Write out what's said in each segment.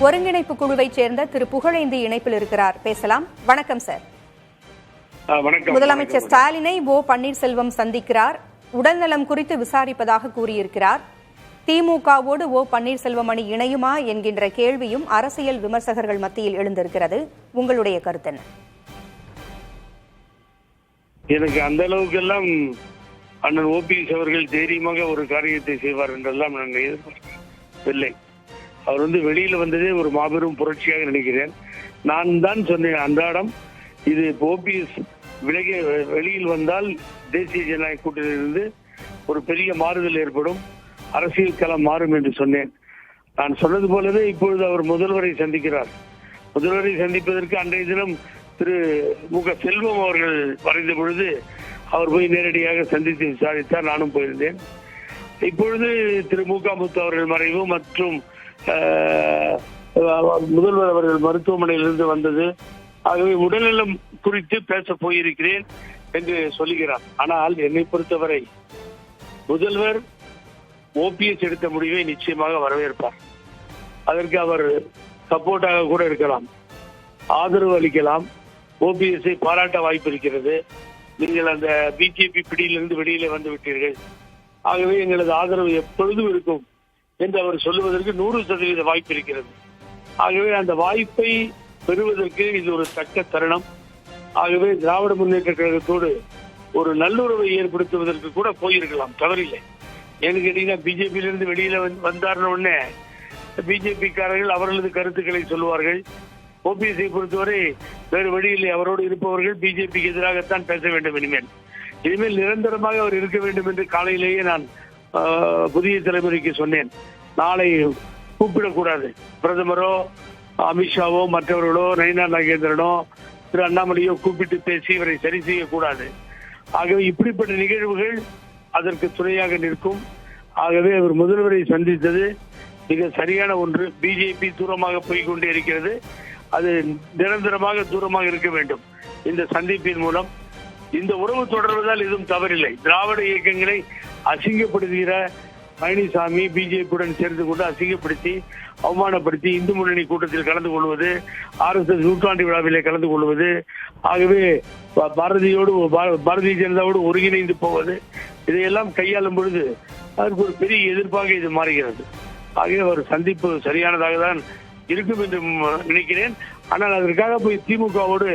ஒருங்கிணைப்பு குழுவைச் சேர்ந்த திரு புகழேந்தி இணைப்பில் இருக்கிறார். பேசலாம். வணக்கம் சார். முதலமைச்சர் ஸ்டாலினை ஓ பன்னீர்செல்வம் சந்திக்கிறார். உடல்நலம் குறித்து விசாரிப்பதாக கூறியிருக்கிறார். திமுகவோடு ஓ பன்னீர்செல்வம் அணி இணையுமா என்கின்ற கேள்வியும் அரசியல் விமர்சகர்கள் மத்தியில் எழுந்திருக்கிறது. உங்களுடைய கருத்து என்ன? எனக்கு அந்த அளவுக்கு எல்லாம் அண்ணன் ஓபிஎஸ் அவர்கள் தைரியமாக ஒரு காரியத்தை செய்வார் என்றெல்லாம் நான் எதிர்பார்க்கவில்லை. அவர் வெளியில வந்ததே ஒரு மாபெரும் புரட்சியாக நினைக்கிறேன். நான் தான் சொன்னேன், அன்றாடம் இது ஓபிஎஸ் வெளியில் வந்தால் தேசிய ஜனநாயக கூட்டணியிலிருந்து ஒரு பெரிய மாறுதல் ஏற்படும், அரசியல் களம் மாறும் என்று சொன்னேன். நான் சொன்னது போலவே இப்பொழுது அவர் முதல்வரை சந்திக்கிறார். முதல்வரை சந்திப்பதற்கு அன்றைய தினம் திரு மு.க. செல்வம் அவர்கள் வரைந்த பொழுது அவர் போய் நேரடியாக சந்தித்து விசாரித்தார். நானும் போயிருந்தேன். இப்பொழுது திரு மு.க. முத்து அவர்கள் மறைவு மற்றும் முதல்வர் அவர்கள் மருத்துவமனையிலிருந்து வந்தது. ஆகவே உடல்நலம் குறித்து பேச போயிருக்கிறேன் என்று சொல்லுகிறார். ஆனால் என்னை பொறுத்தவரை முதல்வர் ஓபிஎஸ் எடுத்த முடிவை நிச்சயமாக வரவேற்பார். அதற்கு அவர் சப்போர்ட்டாக கூட இருக்கலாம், ஆதரவு அளிக்கலாம். ஓபிஎஸ்ஐ பாராட்ட வாய்ப்பு இருக்கிறது. நீங்கள் அந்த பிஜேபி பிடியிலிருந்து வெளியில வந்து விட்டீர்கள், ஆகவே எங்களது ஆதரவு எப்பொழுதும் இருக்கும் என்று அவர் சொல்லுவதற்கு 100% வாய்ப்பு இருக்கிறது. ஆகவே அந்த வாய்ப்பை பெறுவதற்கு இது ஒரு தக்க தருணம். ஆகவே திராவிட முன்னேற்ற கழகத்தோடு ஒரு நல்லுறவை ஏற்படுத்துவதற்கு கூட போயிருக்கலாம், தவறில்லை. ஏன்னு கேட்டீங்கன்னா, பிஜேபியிலிருந்து வெளியில வந்தார்ன உடனே பிஜேபிக்காரர்கள் அவர்களது கருத்துக்களை சொல்லுவார்கள். ஓபிஎஸ்ஐ பொறுத்தவரை வேறு வழியில்லை, அவரோடு இருப்பவர்கள் பிஜேபிக்கு எதிராகத்தான் பேச வேண்டும். இனிமேல் நிரந்தரமாக அவர் இருக்க வேண்டும் என்று காலையிலேயே நான் புதிய தலைமுறைக்கு சொன்னேன். நாளை கூப்பிடக்கூடாது, பிரதமரோ அமித்ஷாவோ மற்றவர்களோ நயினார் நாகேந்திரனோ திரு அண்ணாமலையோ கூப்பிட்டு பேசி இவரை சரி செய்யக்கூடாது. ஆகவே இப்படிப்பட்ட நிகழ்வுகள் அதற்கு துணையாக நிற்கும். ஆகவே அவர் முதல்வரை சந்தித்தது மிக சரியான ஒன்று. பிஜேபி தூரமாக போய்கொண்டே இருக்கிறது, அது நிரந்தரமாக தூரமாக இருக்க வேண்டும். இந்த சந்திப்பின் மூலம் இந்த உறவு தொடர்வதால் எதுவும் தவறில்லை. திராவிட இயக்கங்களை அசிங்கப்படுத்துகிற பழனிசாமி பிஜேபியுடன் சேர்ந்து கொண்டு அசிங்கப்படுத்தி அவமானப்படுத்தி இந்து முன்னணி கூட்டத்தில் கலந்து கொள்வது, RSS நூற்றாண்டு விழாவிலே கலந்து கொள்வது, ஆகவே பாரதிய ஜனதாவோடு ஒருங்கிணைந்து போவது, இதையெல்லாம் கையாளும் பொழுது அதற்கு ஒரு பெரிய எதிர்ப்பாக இது மாறுகிறது. ஆகவே ஒரு சந்திப்பு சரியானதாக தான் இருக்கும் என்று நினைக்கிறேன். ஆனால் அதற்காக போய் திமுகவோடு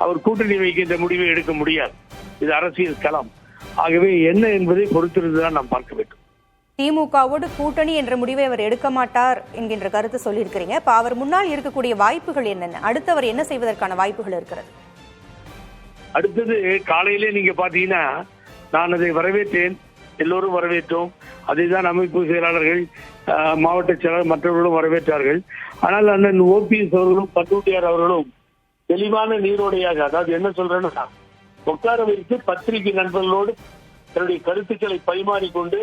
அவர் கூட்டணி வைக்கின்ற முடிவை எடுக்க முடியாது. இது அரசியல் களம். ஆகவே என்ன என்பதை பொறுத்திருந்துதான் நாம் பார்க்க வேண்டும். திமுகவோடு கூட்டணி என்ற முடிவை அவர் எடுக்க மாட்டார் என்கின்ற கருத்து சொல்லியிருக்கிறீங்க. இப்ப அவர் முன்னால் இருக்கக்கூடிய வாய்ப்புகள் என்னென்ன? அடுத்து அவர் என்ன செய்வதற்கான வாய்ப்புகள் இருக்கிறது? அடுத்தது காலையிலே நீங்க பாத்தீங்கன்னா, நான் அதை வரவேற்றேன், எல்லோரும் வரவேற்றோம். அதைதான் அமைப்பு செயலாளர்கள், மாவட்ட செயலாளர் மற்றவர்களும் வரவேற்றார்கள். ஆனால் அண்ணன் ஓபிஎஸ் அவர்களும் பட்டூட்டியார் அவர்களும் தெளிவான நீரோடையாக, அதாவது என்ன சொல்றேன்னா, உட்கார வைத்து பத்திரிகை நண்பர்களோடு தன்னுடைய கருத்துக்களை பரிமாறிக்கொண்டு,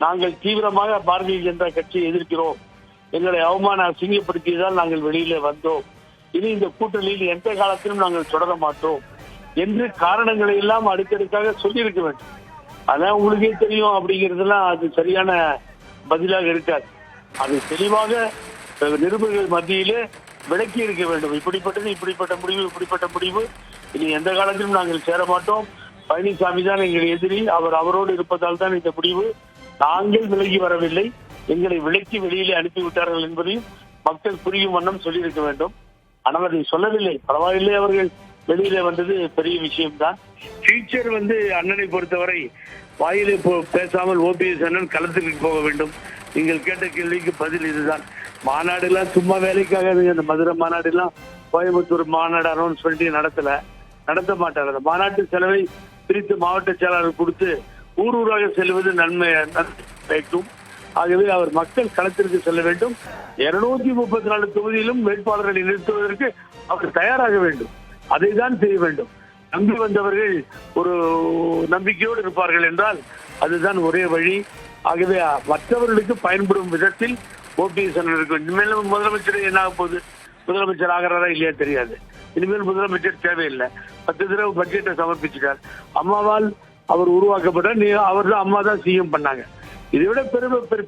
நாங்கள் தீவிரமாக பாரதிய ஜனதா கட்சியை எதிர்க்கிறோம், எங்களை அசிங்கப்படுத்தியதால் நாங்கள் வெளியில வந்தோம், இனி இந்த கூட்டணியில் எந்த காலத்திலும் நாங்கள் தொடர மாட்டோம் என்று காரணங்களை எல்லாம் அடுக்கடுக்காக சொல்லியிருக்க வேண்டும். அதான் உங்களுக்கே தெரியும் அப்படிங்கிறதுலாம் அது சரியான பதிலாக இருக்காது. அது தெளிவாக நிருபர்கள் மத்தியிலே விளக்கி இருக்க வேண்டும். இப்படிப்பட்ட முடிவு இனி எந்த காலத்திலும் நாங்கள் சேர மாட்டோம், பழனிசாமி தான் எங்கள் எதிரி, அவரோடு இருப்பதால் தான் இந்த முடிவு, நாங்கள் விலகி வரவில்லை, எங்களை விலக்கி வெளியிலே அனுப்பிவிட்டார்கள் என்பதையும் மக்கள் புரியும் வண்ணம் சொல்லியிருக்க வேண்டும். ஆனால் அதை சொல்லவில்லை. பரவாயில்லை, அவர்கள் வெளியில வந்தது பெரிய விஷயம்தான். ஃபியூச்சர் அண்ணனை பொறுத்தவரை வாயிலே பேசாமல் ஓபிஎஸ் அண்ணன் களத்துக்கு போக வேண்டும். நீங்கள் கேட்ட கேள்விக்கு பதில் இதுதான். மாநாடு எல்லாம் சும்மா வேலைக்காகாதுங்க. அந்த மதுரை மாநாடு எல்லாம் கோயம்புத்தூர் மாநாடு அனௌன்ஸ்மெண்ட் நடத்த மாட்டார். அந்த மாநாட்டு செலவை பிரித்து மாவட்ட செயலாளர் கொடுத்து ஊராக செல்வது நன்மை வைக்கும். ஆகவே அவர் மக்கள் களத்திற்கு செல்ல வேண்டும். 234 தொகுதியிலும் வேட்பாளர்களை நிறுத்துவதற்கு அவர் தயாராக வேண்டும். அதை தான் செய்ய வேண்டும். நம்பி வந்தவர்கள் ஒரு நம்பிக்கையோடு இருப்பார்கள் என்றால் அதுதான் ஒரே வழி. ஆகவே மற்றவர்களுக்கு பயன்படும் விதத்தில் ஓபிஎஸ் இருக்கு. இனிமேல் முதலமைச்சர் என்ன ஆக போகுது, முதலமைச்சர் ஆகிறாரா இல்லையா தெரியாது. இனிமேல் முதலமைச்சர் தேவையில்லை. 10 தடவை பட்ஜெட்டை சமர்ப்பிச்சுட்டார். அம்மாவால் அவர் உருவாக்கப்பட்டார். அவர் தான், அம்மா தான் சிஎம் பண்ணாங்க. இதை விட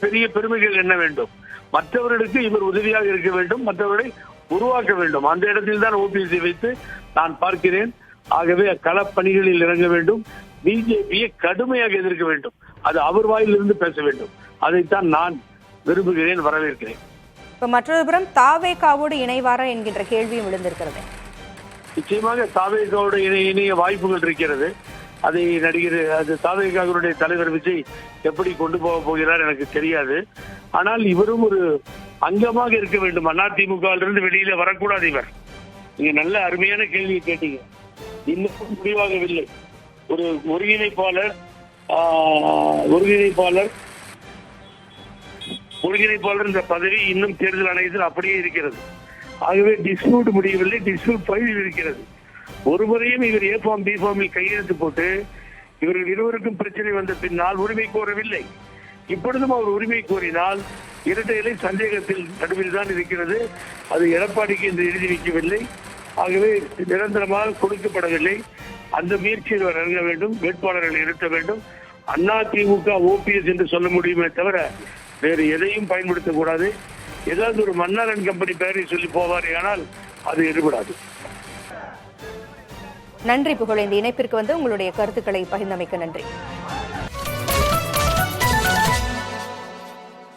பெரிய பெருமைகள் என்ன வேண்டும்? மற்றவர்களுக்கு இவர் உதவியாக இருக்க வேண்டும், மற்றவர்களை உருவாக்க வேண்டும். அந்த இடத்தில் தான் ஓபிஎஸ்ஐ வைத்து நான் பார்க்கிறேன். ஆகவே களப்பணிகளில் இறங்க வேண்டும், பிஜேபியை கடுமையாக எதிர்க்க வேண்டும். அது அவர் வாயிலிருந்து பேச வேண்டும். அதைத்தான் நான் விரும்புகிறேன், வரவேற்கிறேன். இப்ப மற்றொரு புறம் தாவேகாவோடு இணைவாரா என்கின்ற கேள்வியும் எழுந்திருக்கிறது. நிச்சயமாக தாவேகாவோடு இணைய வாய்ப்புகள் இருக்கிறது. அதை அது தாவேகாவுடைய தலைவர் விஜய் எப்படி கொண்டு போக போகிறார் எனக்கு தெரியாது. ஆனால் இவரும் ஒரு அங்கமாக இருக்க வேண்டும். அதிமுகவிலிருந்து வெளியில வரக்கூடாது இவர். நீங்க நல்ல அருமையான கேள்வியை கேட்டீங்க. இன்னும் முடிவாகவில்லை. ஒரு ஒருங்கிணைப்பாளர் இந்த பதவி இன்னும் தேர்தல் ஆணையத்தில் அப்படியே இருக்கிறது. ஆகவே டிஸ்பியூட் முடியவில்லை, டிஸ்பியூட் ஃபைல் இருக்கிறது. ஒரு முறையும் இவர் ஏ ஃபார்ம் பி ஃபார்மில் கையெழுத்து போட்டு இவர்கள் இருவருக்கும் பிரச்சனை வந்த பின்னால் உரிமை கோரவில்லை. இப்பொழுதும் அவர் உரிமை கோரினால் இரட்டை இலை சந்தேகத்தில் நடுவில் தான் இருக்கிறது. அது எடப்பாடிக்கு என்று எழுதி வைக்கவில்லை. ஆகவே நிரந்தரமாக கொடுக்கப்படவில்லை. அந்த முயற்சியில் அவர் இறங்க வேண்டும், வேட்பாளர்களை நிறுத்த வேண்டும். அதிமுக ஓபிஎஸ் என்று சொல்ல முடியுமே தவிர வேறு எதையும் பயன்படுத்தக்கூடாது. ஏதாவது ஒரு மன்னாரன் கம்பெனி பெயரை சொல்லி போவாரே, ஆனால் அது எடுபடாது. நன்றி புகழ், இந்த இணைப்பிற்கு வந்து உங்களுடைய கருத்துக்களை பகிர்ந்தமைக்க நன்றி.